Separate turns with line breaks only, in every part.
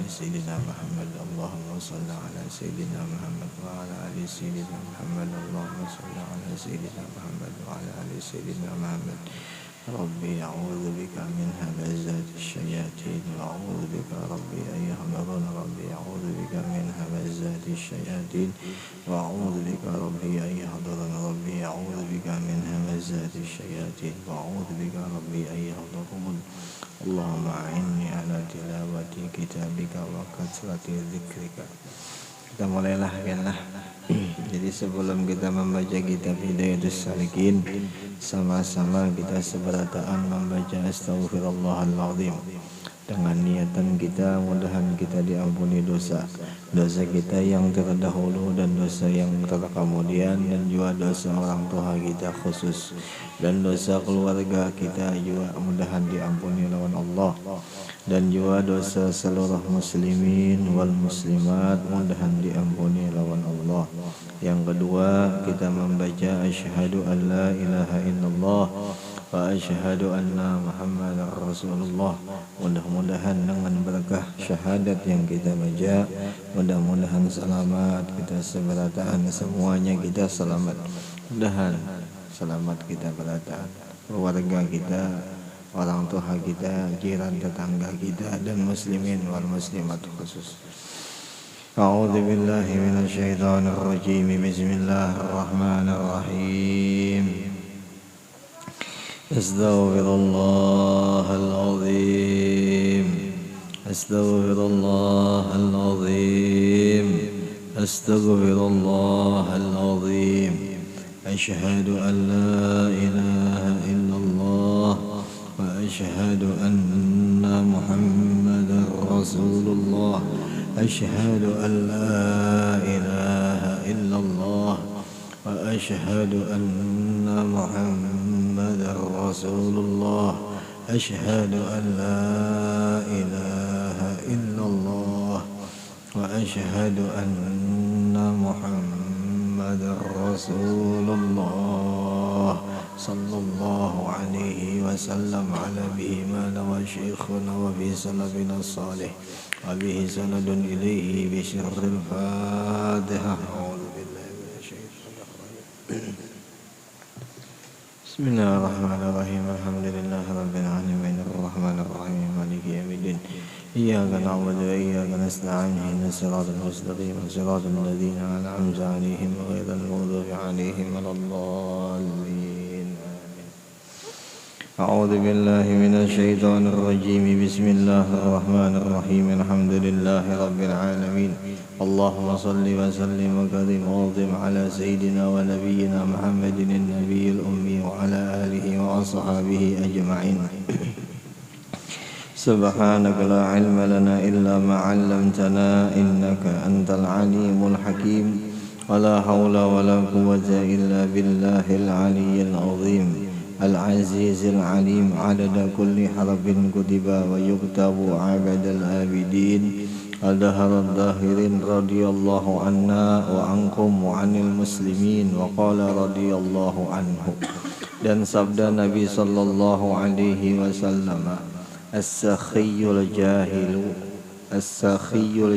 سيدنا محمد اللهم صل على سيدنا محمد وعلى آل سيدنا محمد اللهم صل على سيدنا محمد وعلى آل سيدنا محمد ربي أعوذ بك من همزات الشياطين وأعوذ بك ربي أن يحضرون ربي أعوذ بك من همزات الشياطين وأعوذ بك ربي أن يحضرون ربي أعوذ بك من همزات الشياطين وأعوذ بك ربي أن يحضرون اللهم أعني على تلاوة كتابك وكثرة ذكرك. Kita mulailah kan. Jadi sebelum kita membaca kitab Hidayatus Salikin, sama-sama kita seberataan membaca Astaghfirullahaladzim dengan niatan kita, mudahan kita diampuni dosa kita yang terdahulu dan dosa yang terkemudian, dan juga dosa orang tua kita khusus, dan dosa keluarga kita juga mudahan diampuni oleh Allah, dan juga dosa seluruh muslimin wal muslimat mudahan diampuni lawan Allah. Yang kedua, kita membaca asyhadu an la ilaha illallah wa asyhadu anna muhammadar rasulullah. Mudah-mudahan dengan berkah syahadat yang kita baca, mudah-mudahan selamat kita seberataan, semuanya kita selamat. Mudahan selamat kita berataan, keluarga kita, orang tua kita, jiran tetangga kita, dan muslimin wal muslimat khusus. A'udzu billahi minasy syaithanir rajim. Bismillahirrahmanirrahim. Astaghfirullahaladzim. Astaghfirullahaladzim. Astaghfirullahaladzim. Asyhadu an la ilaha illallah wa asyhadu anna muhammadar rasulullah. Asyhadu an la ilaha illallah wa asyhadu anna muhammadar rasulullah. Asyhadu an la ilaha illallah wa asyhadu anna muhammadar rasulullah. Sallallahu alaihi wasallam ala bihima wa syekhuna wa bi salafina salih wa bihi sanadun ilaihi bi syarril fatihah. A'udzu billahi minasyaitonir rajim. Bismillahirrahmanirrahim. Alhamdulillahi rabbil alamin arrahmanir rahim maliki yaumiddin. Iyyaka na'budu wa iyyaka nasta'in ihdinas siratal mustaqim siratal ladzina an'amta 'alaihim ghairil maghdubi 'alaihim waladdallin. أعوذ بالله من الشيطان الرجيم. بسم الله الرحمن الرحيم. الحمد لله رب العالمين. اللهم صل وسلم وكرم وعظم على سيدنا ونبينا محمد النبي الأمي وعلى آله وأصحابه أجمعين. سبحانك لا علم لنا إلا ما علمتنا إنك أنت العليم الحكيم. ولا حول ولا قوة إلا بالله العلي العظيم العزيز العليم. عدد كل حرف كتب ويكتب عبد العابدين الدهر الداهرين. رضي الله عنا وعنكم وعن المسلمين. وقال رضي الله عنه. Dan sabda Nabi sallallahu alaihi wasallam, as-sakhiyul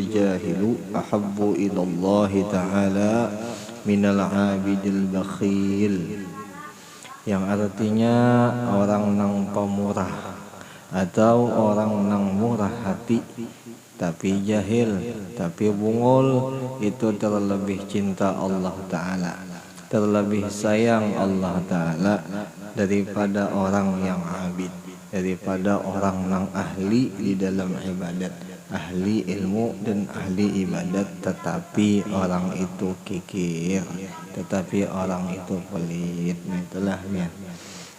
jahilu ahabbu ila Allah ta'ala minal 'abidil bakhil. Yang artinya orang nang pemurah atau orang nang murah hati tapi jahil, tapi bungul, itu terlebih cinta Allah Ta'ala, terlebih sayang Allah Ta'ala daripada orang yang abid, daripada orang nang ahli di dalam ibadat, ahli ilmu dan ahli ibadat, tetapi orang itu kikir, tetapi orang itu pelit. Itulah ya.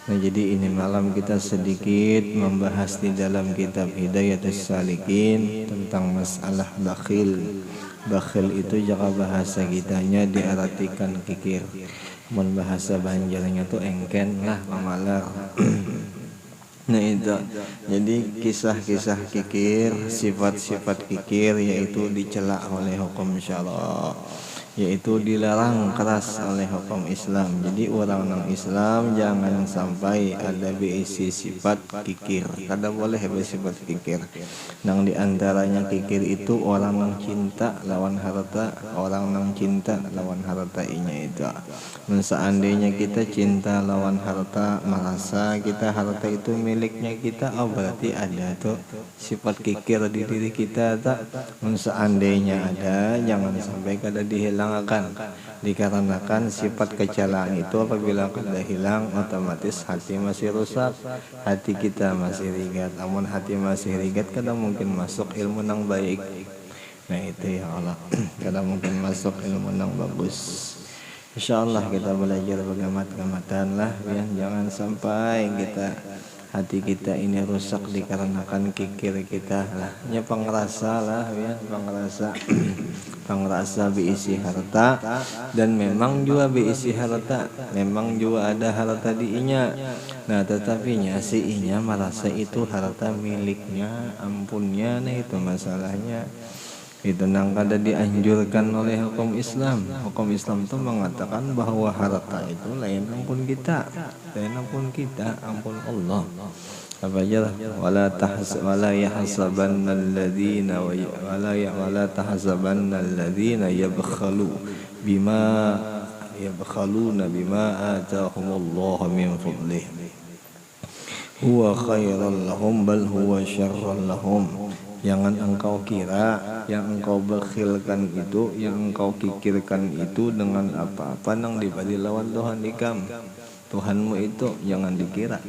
Nah, jadi ini malam kita sedikit membahas di dalam kitab Hidayatus Salikin tentang masalah bakhil. Bakhil itu jika bahasa kitanya diartikan kikir, mun bahasa Banjarnya tuh engken lah, mamalar. Nah itu, jadi kisah-kisah kikir, sifat-sifat kikir yaitu dicela oleh hukum syara, yaitu dilarang keras oleh hukum Islam. Jadi orang non Islam jangan sampai ada berisi sifat kikir. Kada boleh bersifat kikir. Nang diantaranya kikir itu orang nang cinta lawan harta, orang nang cinta lawan harta inya itu. Seandainya kita cinta lawan harta, merasa kita harta itu miliknya kita, oh berarti ada tuh sifat kikir di diri kita tak. Seandainya ada, jangan sampai kada dihilangkan. Dikarenakan sifat kecelaan itu apabila kada hilang, otomatis hati masih rusak, hati kita masih rigat. Namun hati masih rigat, kada mungkin masuk ilmu nang baik. Nah itu ya Allah, kada mungkin masuk ilmu nang bagus. InsyaAllah kita belajar bergamat-gamatan lah ya. Jangan sampai hati kita ini rusak dikarenakan kikir kita lah. Ya pengerasa lah ya, pengerasa berisi harta, dan memang juga berisi harta, memang juga ada harta di inya. Nah tetapinya si inya merasa itu harta miliknya, ampunnya. Nah itu masalahnya. Itu nang kada dianjurkan oleh hukum Islam. Hukum Islam itu mengatakan bahwa harta itu lain ampun kita, ampun Allah. Apa aja lah, wala yahsabanna alladhina wala tahsabanna alladhina yabkhaluna bima atahumullahu min fadlih huwa khairan lahum bal huwa syarran lahum. Jangan engkau kira yang engkau bakhilkan itu, yang engkau kikirkan itu dengan apa-apa nang diberi lawan Tuhan ikam. Tuhanmu itu jangan dikira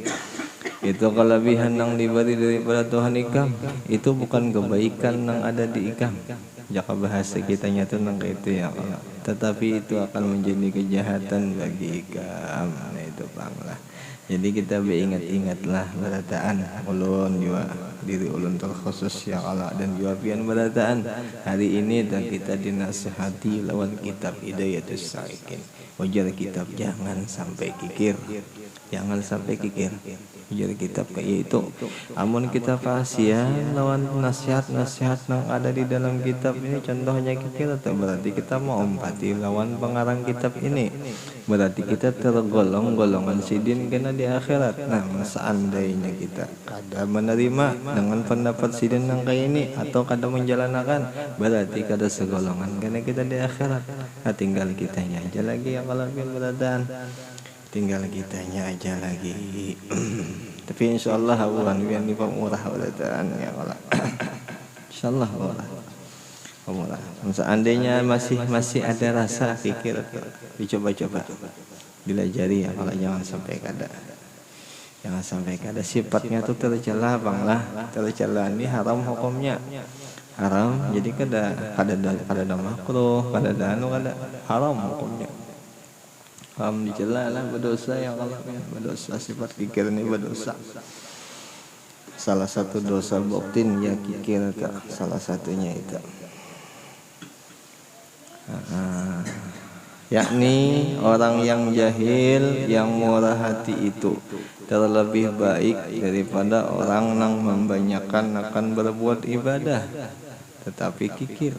itu kelebihan nang diberi daripada Tuhan ikam. Itu bukan kebaikan nang ada di ikam. Jaka bahasa kitanya itu nang itu ya Allah. Tetapi itu akan menjadi kejahatan bagi ikam. Nah itu panglah. Jadi kita beringat-ingatlah berataan ulun juga diri ulun terkhusus ya Allah, dan juga pian berataan hari ini dan kita dinasihati lawan kitab Hidayatus Salikin. Ujar kitab jangan sampai kikir, jangan sampai kikir. Ujar kitab kayak itu. Amun kita pasien lawan nasihat-nasihat yang ada di dalam kitab ini, contohnya kikir, atau berarti kita mau empati lawan pengarang kitab ini. Berarti kita tergolong golongan sidin kena di akhirat. Nah, seandainya kita kada menerima dengan pendapat sidin yang kayak ini atau kada menjalankan, berarti kada segolongan kena kita di akhirat. Nah, tinggal kitanya aja lagi yang kalau beradaan. Tinggal kitanya aja lagi. Tapi insyaallah bukan yang di pemurah beradaan ya Allah. Insyaallah pemurah. Seandainya masih ada rasa pikir, dicoba-coba, dilajari ya kalau jangan sampai kada sifatnya tuh tercela banglah, tercela ini haram hukumnya. Haram jadi kada makruh, kada haram hukumnya. Haram dicela lah, berdosa ya Allah, berdosa. Sifat kikir ini berdosa. Salah satu dosa batin ya kikir, salah satunya itu. Yakni orang yang jahil, yang murah hati itu terlebih baik daripada orang yang membanyakkan akan berbuat ibadah tetapi kikir.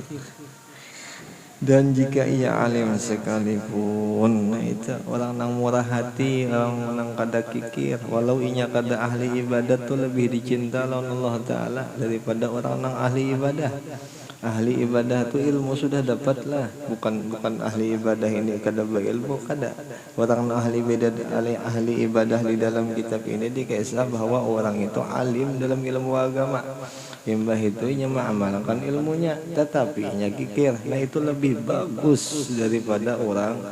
Dan jika ia alim sekalipun, nah itu orang nang murah hati, orang nang kada kikir, walau inya kada ahli ibadat tuh lebih dicinta lawan Allah Ta'ala daripada orang nang ahli ibadah. Ahli ibadah tu ilmu sudah dapat lah, bukan ahli ibadah ini kada berilmu, kada. Orang ahli ibadah di dalam kitab ini dikisah bahwa orang itu alim dalam ilmu agama. Imbah itu nya mengamalkan ilmunya, tetapi nya kikir. Nah itu lebih bagus daripada orang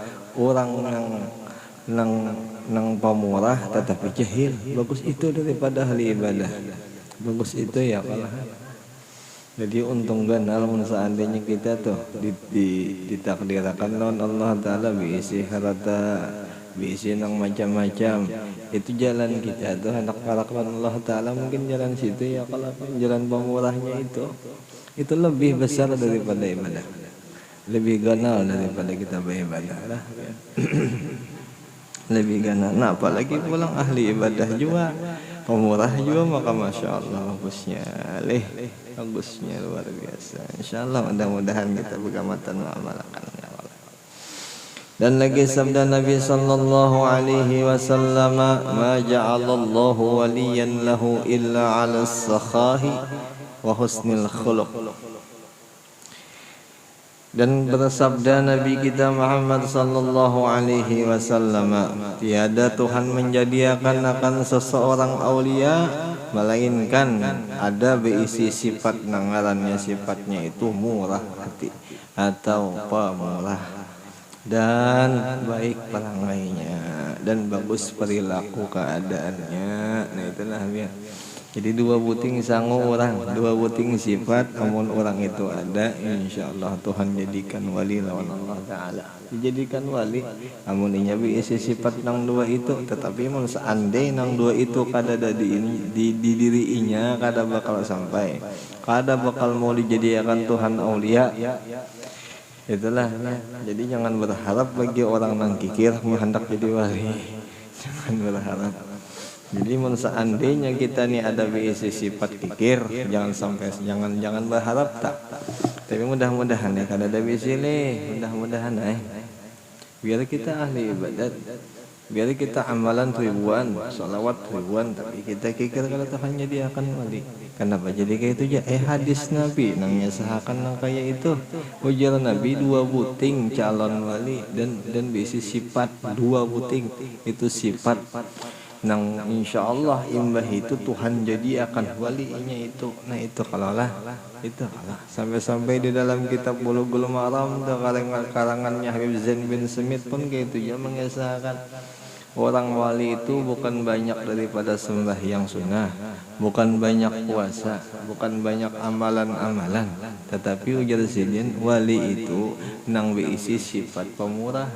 nang pemurah tetapi jahil. Bagus itu daripada ahli ibadah. Bagus itu ya Allah. Jadi untung ganal seandainya kita tuh ditakdirkan non Allah Ta'ala biisi harta, biisi nang macam-macam. Itu jalan kita tuh anak paraklan Allah Ta'ala, mungkin jalan situ ya kalau jalan pemurahnya itu lebih besar daripada ibadah, lebih ganal daripada kita beribadah lah. Lebih ganal. Nah apalagi pulang ahli ibadah juga, pemurah juga, maka masya Allah bagusnya luar biasa. Insya Allah mudah-mudahan kita bergamatan mengamalkan. Dan lagi sabda Nabi sallallahu alaihi wasallam, "Ma ja'alallahu waliyan lahu illa 'ala as-sakhahi wa husnil khuluq." Dan bersabda Nabi kita Muhammad sallallahu alaihi wasallam, tiada Tuhan menjadikan akan seseorang aulia melainkan ada berisi sifat nangarannya, sifatnya itu murah hati atau pemurah dan baik pelangainya dan bagus perilaku keadaannya. Nah itulah dia. Jadi dua buting sangu orang, dua buting sifat, amun orang itu ada, insyaallah Tuhan jadikan wali lawan Allah Ta'ala. Dijadikan wali, amun inya isi sifat nang dua itu, tetapi mun seandai nang dua itu kada ada di diri inya, kada bakal sampai, kada bakal mau dijadikan Tuhan aulia. Itulah ya. Jadi jangan berharap bagi orang nang kikir menghendak jadi wali. Jangan berharap. Jadi mun seandainya kita nih ada berisi sifat kikir, jangan berharap tak. Tapi mudah-mudahan ya kada ada berisi nih, mudah-mudahan biar kita ahli ibadat, biar kita amalan ribuan, salawat ribuan, tapi kita kikir kalau Tuhan jadi akan wali. Kenapa jadi kayak itu aja? Hadis Nabi nangnya sahakan nang kayak itu. Ujar Nabi dua buting calon wali dan berisi sifat dua buting itu sifat nang insyaallah imbah itu Tuhan jadi akan walinya itu. Nah itu kalau lah itu kalah sampai di dalam kitab Bulughul Maram karangannya Habib Zain bin Smith pun kayak itu ya mengesahkan orang wali itu bukan banyak daripada sembahyang sunnah, bukan banyak puasa, bukan banyak amalan-amalan, tetapi ujar sidin wali itu nang berisi sifat pemurah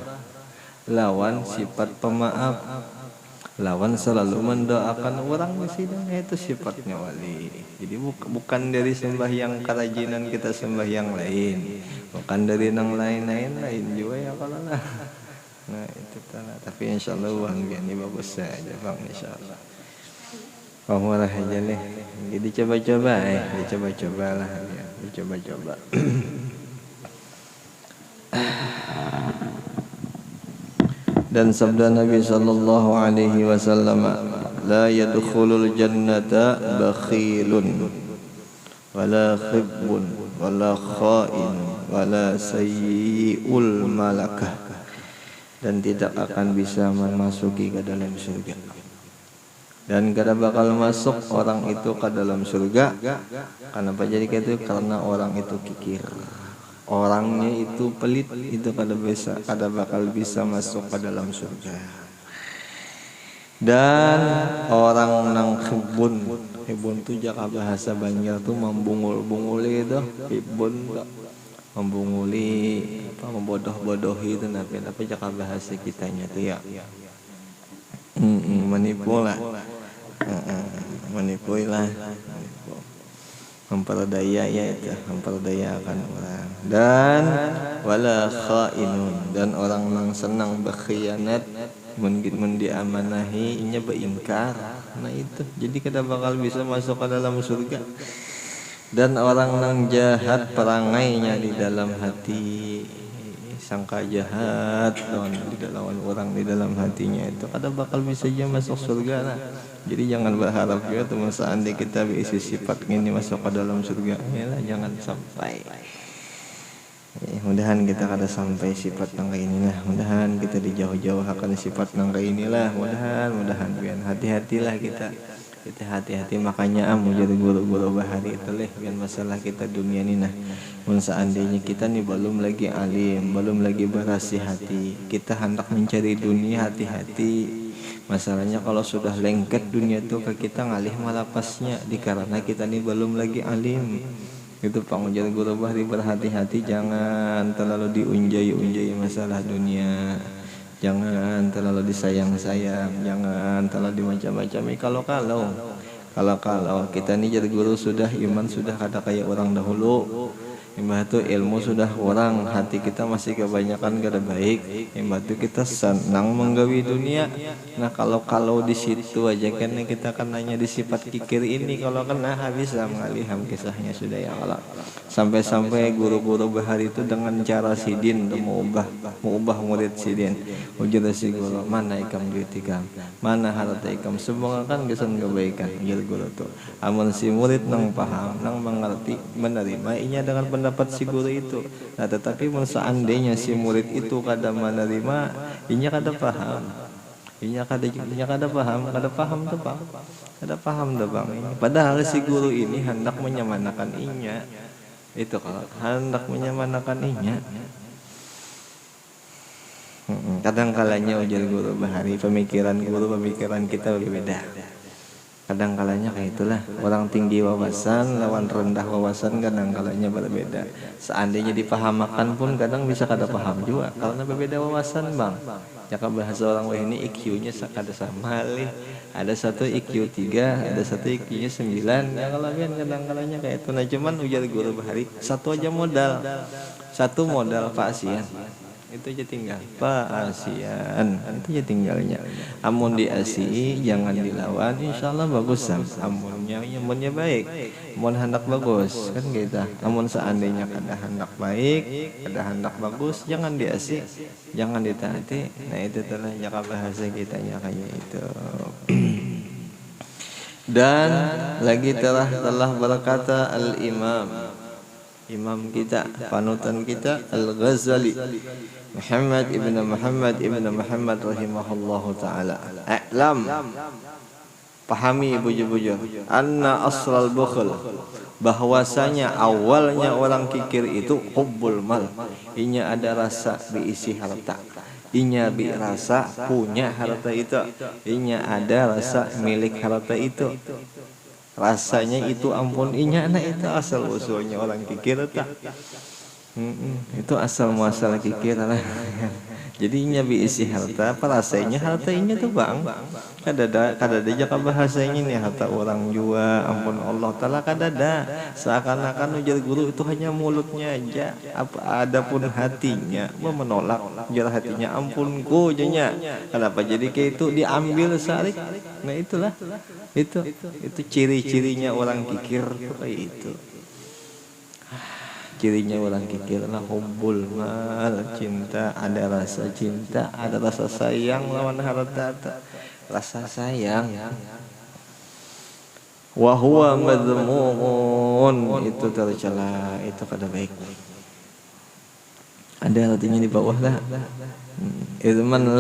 lawan sifat pemaaf lawan selalu mendoakan orang di sidang, itu sifatnya wali. Jadi bukan dari sembahyang kerajinan kita sembahyang lain, bukan dari nang lain juga ya kalau lah. Nah itu tanah. Tapi insyaallah uang ini bagus saja bang, insyaallah. Pemurah aja nih. Jadi coba-coba dicoba-cobalah ya, dicoba-coba. Dan sabda Nabi sallallahu alaihi wasallam, la yadkhulul jannata bakhilun wala khibbun wala kha'in wala sayyi'ul malakah, dan tidak akan bisa memasuki ke dalam surga, dan kada bakal masuk orang itu ke dalam surga. Kenapa jadi kayak itu? Karena orang itu kikir, orangnya itu pelit, itu kada bakal bisa masuk ke dalam surga. Dan orang nang hibun tuh jaka bahasa Banjar tuh membungul-bunguli itu hibun membunguli apa, membodoh-bodohi itu tapi jaka bahasa kitanya tuh ya menipu lah, menipu lah, memperdaya ya itu, memperdayakan orang. Dan wala khainun, dan orang yang senang berkhianat, mungkin diamanahi inya beingkar. Nah itu jadi kada bakal bisa masuk ke dalam surga. Dan orang yang jahat perangainya di dalam hati, sangka jahat lawan orang di dalam hatinya, itu kada bakal bisa aja masuk surga lah. Jadi jangan berharap juga teman seandainya kita berisi sifat ini masuk ke dalam surga, yalah jangan sampai. Mudahan kita kada sampai sifat nang kayak inilah, mudahan kita dijauh-jauh akan sifat nang kayak inilah, mudahan biar hati-hatilah kita hati-hati. Makanya jadi guru-guru bahari itu biar masalah kita dunia ini nah. Mun seandainya kita nih belum lagi alim, belum lagi berasi hati, kita hendak mencari dunia, hati-hati. Masalahnya kalau sudah lengket dunia tuh ke kita ngalih malapasnya, dikarenakan kita nih belum lagi alim. Itu pengujian guru bahari, berhati-hati, jangan terlalu diunjai masalah dunia, jangan terlalu disayang-sayang, jangan terlalu dimacam-macami. Kalau kita nih jadi guru sudah iman sudah kada kayak orang dahulu, Imbah itu ilmu sudah kurang, hati kita masih kebanyakan kada baik. Imbah itu kita senang menggawi dunia. Nah kalau di situ aja kan kita kan hanya di sifat kikir ini, kalau kena habis mengaliham kisahnya sudah ya Allah. Sampai-sampai guru-guru bahari itu dengan cara sidin mau ubah murid sidin. Ujar si guru, mana ikam duit ikam, mana harta ikam, semua kan kesan kebaikan. Ujar guru tuh, amun si murid nang paham, nang mengerti, menerima inya dengan pendapat si guru itu. Nah tetapi seandainya si murid itu kada menerima, inya kada paham. Inya kada paham tuh bang, kada paham tuh bang. Padahal si guru ini hendak menyamanakan inya. Itu kalau hendak menyamanakan inya. Kadang kalanya ujar guru bahari, pemikiran guru pemikiran kita berbeda. Kadang kalanya kayak itulah, orang tinggi wawasan lawan rendah wawasan kadang kalanya berbeda. Seandainya dipahamakan pun kadang bisa kada paham juga karena berbeda wawasan bang. Jika bahasa orang wah ini IQ-nya kada sama halin. Ada satu IQ 3, ada satu IQ-nya 9. Ya kalau kan kadang kalanya kayak itu. Nah cuman ujar guru bahari, satu aja modal. Satu modal Pak Asian. Itu aja tinggal Pak Asian, itu aja tinggalnya. Amun di ASI jangan dilawan, insya Allah bagus. Amunnya baik, amun hendak bagus kan kita. Amun seandainya kada hendak baik, kada hendak bagus, jangan di ASI, jangan ditaati. Nah itu telah jaka bahasa kita kayak itu. Dan lagi telah berkata Imam kita, panutan kita Al-Ghazali Muhammad ibn Muhammad rahimahullahu ta'ala. A'lam, pahami buju-buju, anna asral bukhl, bahwasanya awalnya orang kikir itu hubbul mal, inya ada rasa diisi harta, inya rasa punya harta itu, inya ada rasa milik harta itu. Rasanya itu ampun inya, nah itu asal usulnya orang kikir tak. Itu asal muasal kikir lah. Jadi inya isi harta, apa rasanya harta inya tuh bang. Kada ada jaka bahasanya nih harta orang jua, ampun Allah Ta'ala kada ada. Seakan-akan ujar guru itu hanya mulutnya aja, apa adapun hatinya menolak. Ujar hatinya ampunku jenya. Kenapa jadi kayak itu diambil sarik? Nah itulah. Itu ciri-cirinya orang kikir kayak itu. Cirinya orang kikir lah hubbul mal, cinta, ada rasa cinta, ada rasa sayang lawan harta, rasa sayang. Wa huwa madhmumun, itu tercela, itu kada baik. Ada artinya di bawah lah. Idman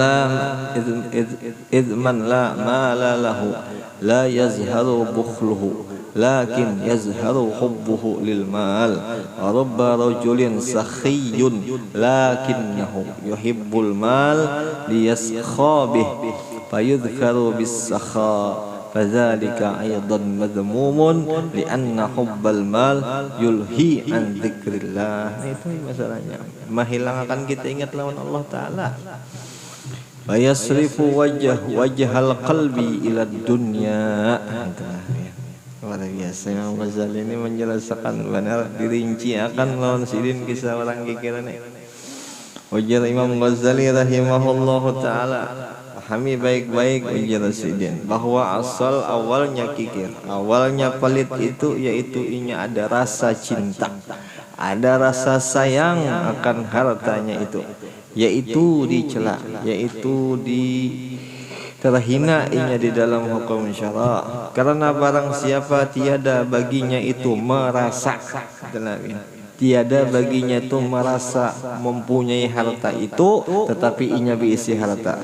la mala lahu la yazharu bukhluhu lakin yazharu hubbuhu lil mal. Rabba rajulin sakhiyyun lakinnahu yuhibbul mal liyaskha bih fayudhkaru bis sakha fadzalika aidan madhmumun lianna hubbal mal yulhi an dzikrillah. Itu masalahnya, menghilangkan kita ingat lawan Allah Ta'ala. Wa yasrifu wajhal qalbi ila dunya. Luar biasa Imam Ghazali ini menjelaskan benar, dirinci akan lawan sidin kisah orang kikiran ini. Ujar Imam Ghazali rahimahullahu ta'ala, pahami baik-baik ujar sidin, bahwa asal awalnya kikir, awalnya pelit itu yaitu inya ada rasa cinta, ada rasa sayang akan hartanya itu, yaitu dicela, yaitu terhina inya di dalam hukum syara. Karena barang siapa tiada baginya itu merasa, tiada baginya itu merasa mempunyai harta itu, tetapi inya berisi harta,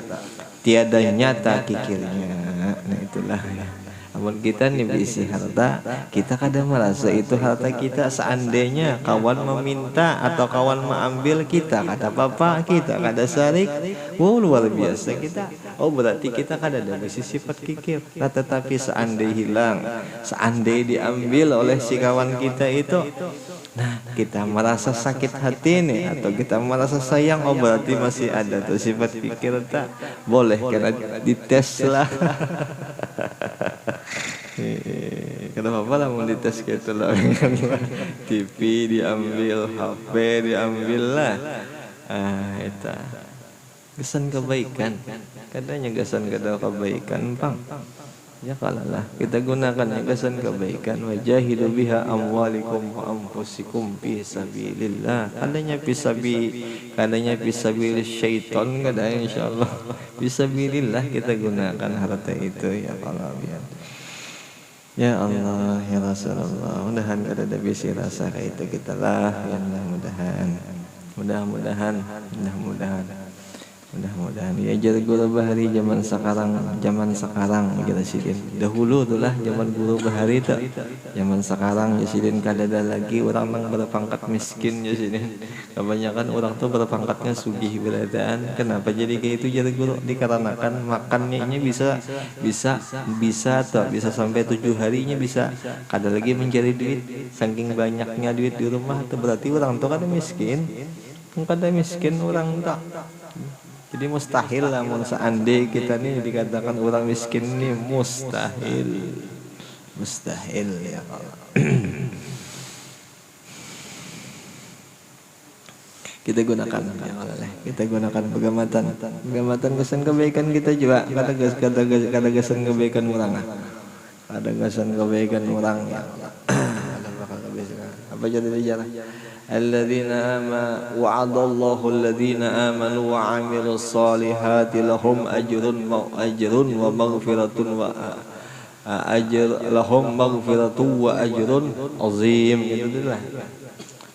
tiada nyata kikirnya. Nah itulah ya. Namun kita nih berisi harta, kita kadang merasa itu harta kita. Seandainya kawan meminta atau kawan mengambil, kita kata papa kita kada sarik, wow luar biasa kita. Oh berarti kita kada ada berisi sifat kikir. Nah tetapi seandainya hilang, seandainya diambil oleh si kawan kita itu, nah kita merasa sakit hati nih, atau kita merasa sayang, oh berarti masih ada tuh sifat kikir tak. Boleh kena dites lah. Kenapa lah mau dites gitu lah. TV diambil, HP diambil lah. Itu kesan kebaikan. Katanya kesan kada kebaikan, Pang. Ya kalah kita gunakan kesan kebaikan. Wajahidu biha amwalikum wa anfusikum fi sabilillah. Kadanya fi sabilil syaitan kada insyaallah. Fi sabilillah kita gunakan harta itu ya Allah biar. Ya Allah ya Rasulullah, mudahan kada ada bisi rasa kayak itu kita lah ya mudah-mudahan ya jadi guru bahari zaman sekarang kita sidin dahulu tuh lah zaman guru bahari tuh zaman sekarang ya sidin kada ada lagi orang nang berpangkat miskin ya sidin kebanyakan orang tuh berpangkatnya sugih beradaan. Kenapa jadi kayak itu jadi guru? Dikarenakan makannya ini bisa sampai 7 harinya bisa kada lagi mencari duit saking banyaknya duit di rumah tuh berarti orang tuh kada miskin orang tak. Jadi mustahil lah seandainya kita nih dikatakan orang miskin nih mustahil ya Allah. Kita gunakan pegamatan kesan kebaikan kita juga kata kesan kebaikan orang ada kesan kebaikan orang ya Allah. Apa jadi bicara alladzina wa'adallahu alladzina amanu wa 'amilus solihati lahum ajrun wa maghfiratun wa lahum maghfiratun wa ajrun azim gitulah.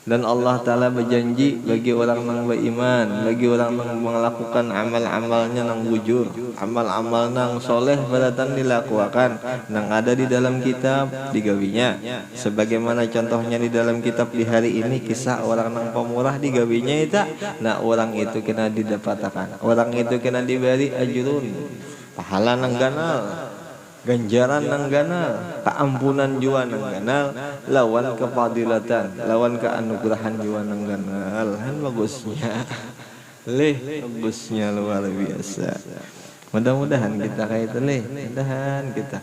Dan Allah Ta'ala berjanji bagi orang yang beriman, bagi orang yang melakukan amal-amalnya yang bujur, amal-amal yang soleh beratan dilakukan, yang ada di dalam kitab digawinya. Sebagaimana contohnya di dalam kitab di hari ini kisah orang yang pemurah digawinya itu, nah orang itu kena didapatkan, orang itu kena diberi ajrun, pahala nang ganal. Ganjaran nang ganal, keampunan jua nang ganal, lawan kefadilatan, lawan keanugerahan jua nang ganal. Bagusnya luar biasa. Mudah-mudahan kita kayak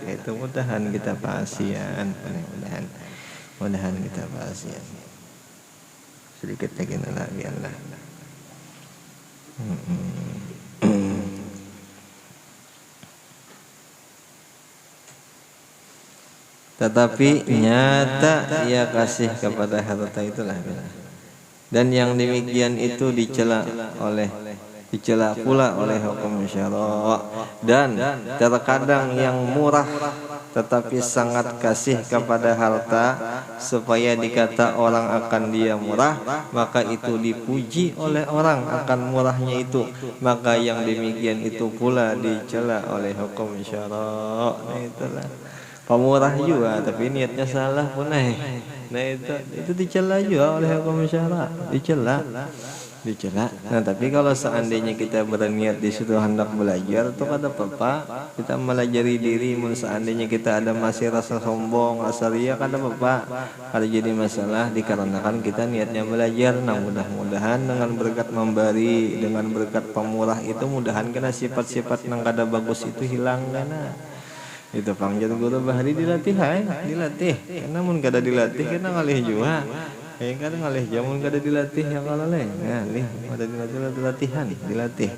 itu mudahan kita pasian, mudahan kita pasian. Sedikit lagi lagi Allah. Tetapi nyata ia kasih kepada harta itulah. Dan yang demikian itu dicela pula oleh hukum syara. Dan terkadang yang murah tetapi sangat kasih kepada harta supaya dikata orang akan dia murah, maka itu dipuji oleh orang akan murahnya itu, maka yang demikian itu pula dicela oleh hukum syara. Nah itulah pemurah juga tapi niatnya salah pun nah itu dicela juga oleh hukum syara, dicela. Nah tapi kalau seandainya kita berniat di situ hendak belajar tuh kada apa-apa kita melajari diri. Seandainya kita ada masih rasa sombong, rasa ria, kada apa-apa, kada jadi masalah dikarenakan kita niatnya belajar. Nah mudah-mudahan dengan berkat memberi, dengan berkat pemurah itu mudahan kena sifat-sifat yang kada bagus itu hilang kana. Itu pangjat guru bahari dilatih karena mun kada dilatih kena ngalih juga kada ngalih jamun kada dilatih ya kalau ngalih kada dilatih.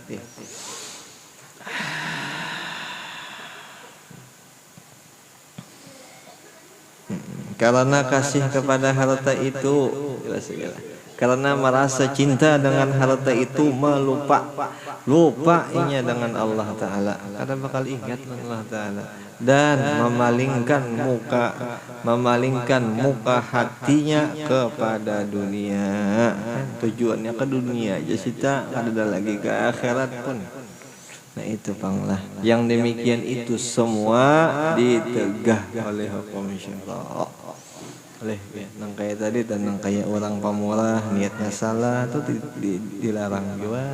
Karena kasih kepada harta itu karena merasa cinta dengan harta itu lupa inya dengan Allah Ta'ala, kada bakal ingat Allah Ta'ala, dan memalingkan muka hatinya kepada dunia. Tujuannya ke dunia aja sita, ada lagi ke akhirat pun. Nah itu panglah yang demikian itu semua ditegah oleh hukum syara. Oleh nang kayak tadi dan nang kayak orang pemurah niatnya salah tuh dilarang juga.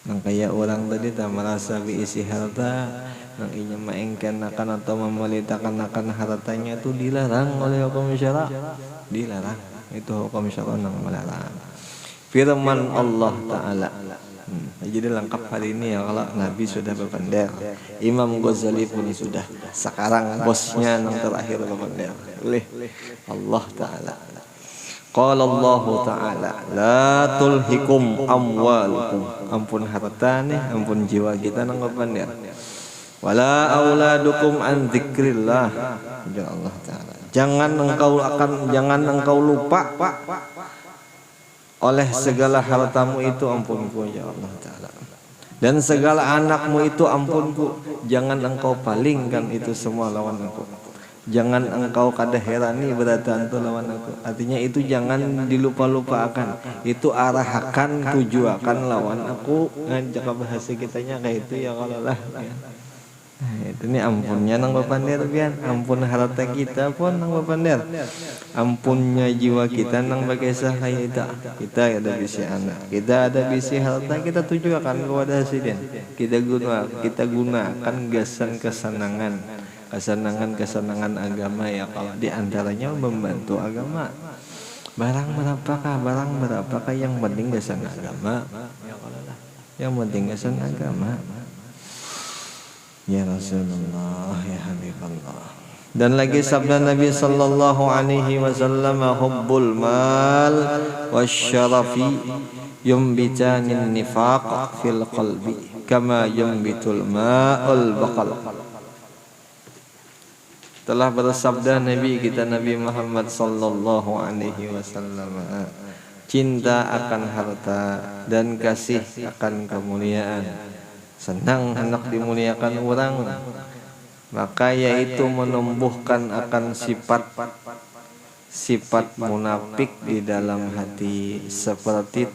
Nang kayak orang tadi tak merasa diisi harta, nang inya maengkan akan atau memelitakan akan hartanya itu dilarang oleh hukum syara. Dilarang, itu hukum syara nang melarang. Firman Allah Ta'ala, Jadi lengkap hari ini ya, kalau Nabi sudah berbendera, Imam Ghazali pun sudah. Sekarang bosnya yang terakhir berbendera oleh Allah Ta'ala. Qala Allah Ta'ala, la tulhikum amwalukum. Ampun harta nih, ampun jiwa kita nang berbendera. Wala auladukum an dzikrillah. Ya Allah Ta'ala, jangan engkau lupa oleh segala hartamu itu ampunku ya Allah Ta'ala, dan segala anakmu itu ampunku. Jangan engkau palingkan itu semua lawan aku. Jangan engkau kada herani beratantu lawan aku. Artinya itu jangan dilupa-lupakan. Itu arahkan, tujuakan lawan aku. Ngajak bahasa kitanya kayak itu ya kalau lah. Nah, itu nih ampunnya nang bapander pian, ampun harta kita pun nang bapander, ampunnya jiwa kita nang bagesa kayak itu. Kita ada bisi anak, kita ada bisi harta, kita tujukan kepada hasiden. Kita gunakan gasan kesenangan agama ya, kalau diantaranya membantu agama. Barang berapakah yang penting gasan agama ya, kalau lah yang penting gasan agama. Ya Rasulullah, ya Habibullah. Dan lagi sabda Nabi sallallahu alaihi wasallam, hubbul mal wasyarafi yumbitanin nifaq fil qalbi kama yumbitul ma'ul baqal. Telah bersabda Nabi kita Nabi Muhammad sallallahu alaihi wasallam, cinta akan harta dan kasih akan kemuliaan, senang hendak dimuliakan orang, maka yaitu menumbuhkan akan sifat munafik di dalam hati, seperti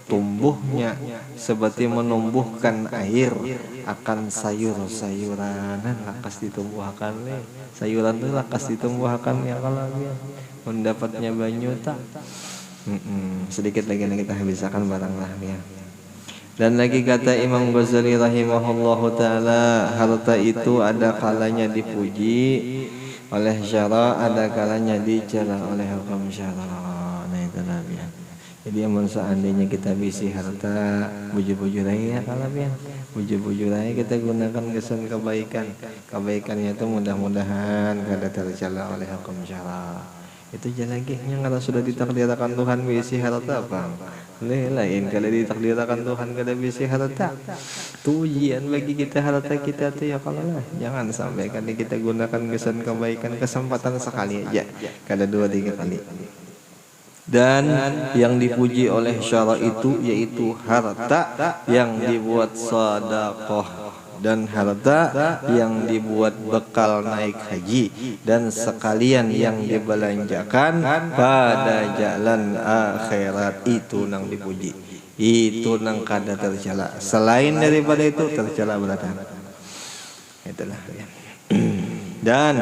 menumbuhkan air akan sayur-sayuran. Lakas ditumbuhkan sayuran itu, lakas ditumbuhkan ya, kalau dia mendapatnya banyu tak sedikit lagi kita habiskan barang lah ya. Dan lagi kata Imam Ghazali rahimahullahu ta'ala, harta itu ada kalanya dipuji oleh syara, ada kalanya dicela oleh hukum syara. Nah itu Nabi. Jadi amun seandainya kita bisi harta, bujur-bujur aja ya kalau ya, bujur-bujur aja kita gunakan kesan kebaikannya itu mudah-mudahan kada tercela oleh hukum syara. Itu jalagihnya kalau sudah ditakdirkan Tuhan bisi harta apa? Lain kalau ditakdirkan Tuhan kada bisi harta. Itu ujian bagi kita harta kita tuh ya, kalau lah jangan sampai kan kita gunakan kesan kebaikan, kesempatan sekali aja, kada 2-3 kali. Dan yang dipuji oleh syara itu yaitu harta yang dibuat sedekah, dan harta yang dibuat bekal naik haji, dan sekalian yang dibelanjakan pada jalan akhirat. Itu nang dipuji, itu nang kada tercela. Selain daripada itu tercela belakang. Itulah ya. Dan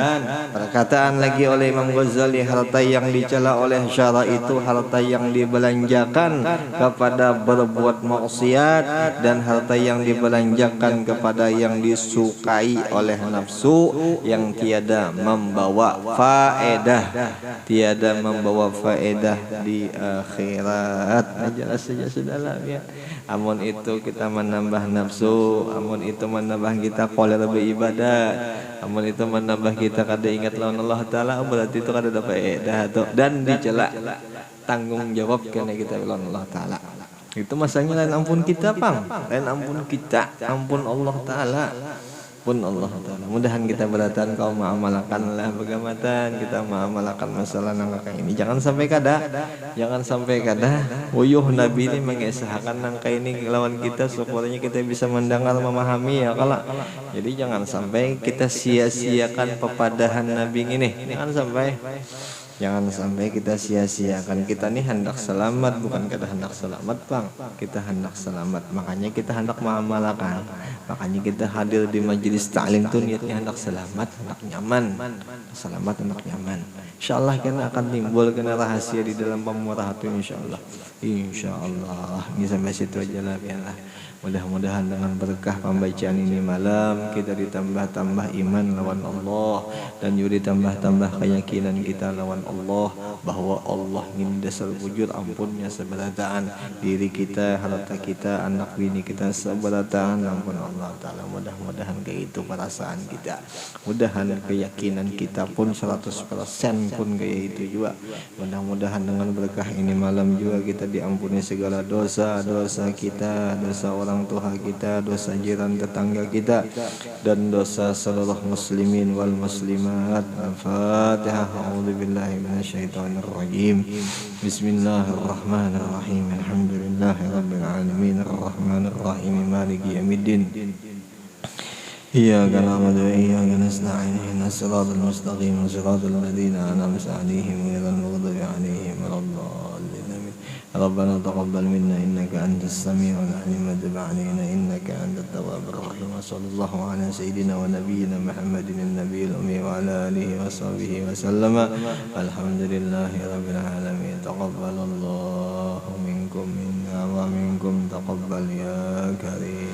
perkataan lagi oleh Imam Ghazali, harta yang dicela oleh syara itu harta yang dibelanjakan kepada berbuat maksiat, dan harta yang dibelanjakan kepada yang disukai oleh nafsu, yang tiada membawa faedah di akhirat. Jelas saja sudahlah ya. Amun itu kita menambah nafsu, amun itu menambah kita qoler beribadat, amun itu menambah kita kada ingat lawan Allah Ta'ala, berarti itu kada dapat faedah dan dicela tanggung jawab kena kita lawan Allah Ta'ala. Itu masanya lain ampun kita pang, lain ampun kita, ampun Allah Ta'ala pun Allah Ta'ala. Mudahan kita beratan kau mengamalkan lah begamatan, kita mengamalkan masalah nangka ini. Jangan sampai kada uyuh Nabi ini mengesahkan nangka ini lawan kita, supaya kita bisa mendengar, memahami ya kalau. Jadi jangan sampai kita sia-siakan pepadahan Nabi ini. Jangan sampai kita sia-siakan. Kita nih hendak selamat, bukan kada hendak selamat bang, kita hendak selamat, makanya kita hendak mengamalkan. Makanya kita hadir di majelis ta'lim tuh niatnya hendak selamat, hendak nyaman. Selamat, hendak nyaman. InsyaAllah kena akan timbul kena rahasia di dalam pemurah hati, insyaAllah. InsyaAllah. Ini sampai situ aja lah biarlah. Mudah-mudahan dengan berkah pembacaan ini malam kita ditambah-tambah iman lawan Allah, dan juga ditambah-tambah keyakinan kita lawan Allah, bahwa Allah ini dasar wujud ampunnya seberataan diri kita, harta kita, anak bini kita seberataan ampun Allah Ta'ala. Mudah-mudahan kayak itu perasaan kita, mudahan keyakinan kita pun 100% pun kayak itu juga. Mudah-mudahan dengan berkah ini malam juga kita diampuni segala dosa-dosa kita, dosa orang tua kita, dosa jiran tetangga kita, dan dosa seluruh muslimin wal muslimat. Al-Fatihah. A'udzubillahi minasyaitonir rajim. Bismillahirrahmanirrahim. Alhamdulillahirabbil alamin, arrahmanir rahim, maliki yaumiddin. Iyyaka na'budu wa iyyaka nasta'in. Ihdinas siratal mustaqim, siratal ladzina an'amta 'alaihim ghairil maghdubi 'alaihim waladdallin. ربنا تقبل منا إنك أنت السميع العليم وتب علينا إنك أنت التواب الرحيم. وصلى الله على سيدنا ونبينا محمد النبي الأمي وعلى آله وصحبه وسلم. الحمد لله رب العالمين. تقبل الله منكم منا ومنكم تقبل يا كريم.